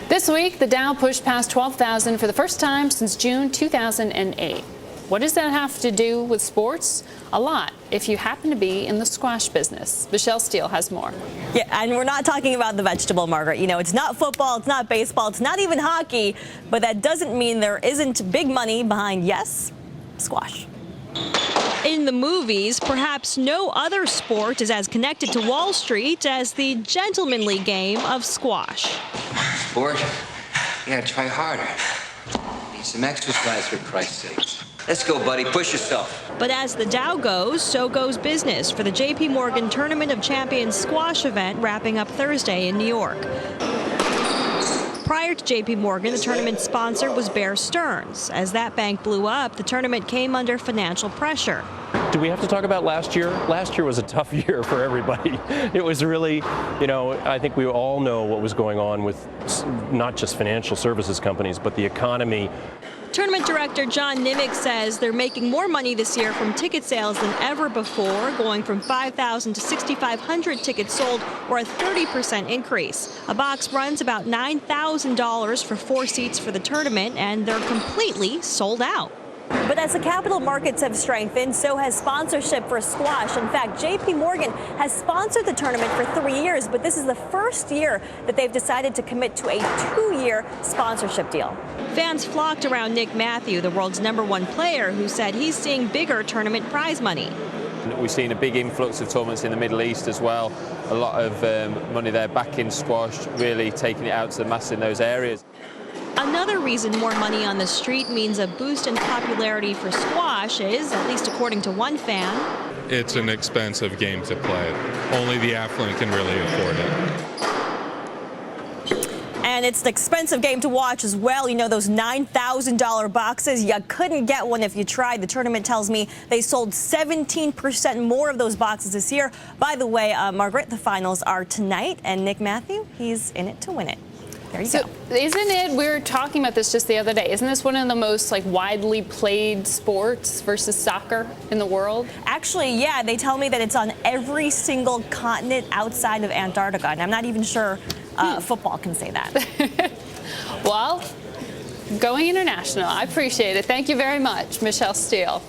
This week, the Dow pushed past 12,000 for the first time since June 2008. What does that have to do with sports? A lot, if you happen to be in the squash business. Michele Steele has more. Yeah, and we're not talking about the vegetable, Margaret. You know, it's not football, it's not baseball, it's not even hockey, but that doesn't mean there isn't big money behind, yes, squash. In the movies, perhaps no other sport is as connected to Wall Street as the gentlemanly game of squash. Sport? You gotta try harder. Need some exercise, for Christ's sakes. Let's go, buddy. Push yourself. But as the Dow goes, so goes business for the JPMorgan Tournament of Champions squash event wrapping up Thursday in New York. Prior to JPMorgan, the tournament sponsor was Bear Stearns. As that bank blew up, the tournament came under financial pressure. Do we have to talk about last year? Last year was a tough year for everybody. It was really, I think we all know what was going on with not just financial services companies, but the economy. Tournament director John Nimick says they're making more money this year from ticket sales than ever before, going from 5,000 to 6,500 tickets sold, or a 30% increase. A box runs about $9,000 for 4 seats for the tournament, and they're completely sold out. But as the capital markets have strengthened, so has sponsorship for squash. In fact, JPMorgan has sponsored the tournament for 3 years, but this is the first year that they've decided to commit to a 2-year sponsorship deal. Fans flocked around Nick Matthew, the world's #1 player, who said he's seeing bigger tournament prize money. We've seen a big influx of tournaments in the Middle East as well. A lot of money there back in squash, really taking it out to the mass in those areas. Another reason more money on the street means a boost in popularity for squash is, at least according to one fan, it's an expensive game to play. Only the affluent can really afford it. And it's an expensive game to watch as well. You know, those $9,000 boxes, you couldn't get one if you tried. The tournament tells me they sold 17% more of those boxes this year. By the way, Margaret, the finals are tonight, and Nick Matthew, he's in it to win it. There you go. Isn't it, we were talking about this just the other day, isn't this one of the most widely played sports versus soccer in the world? Actually, yeah, they tell me that it's on every single continent outside of Antarctica, and I'm not even sure football can say that. Well, going international, I appreciate it. Thank you very much, Michele Steele.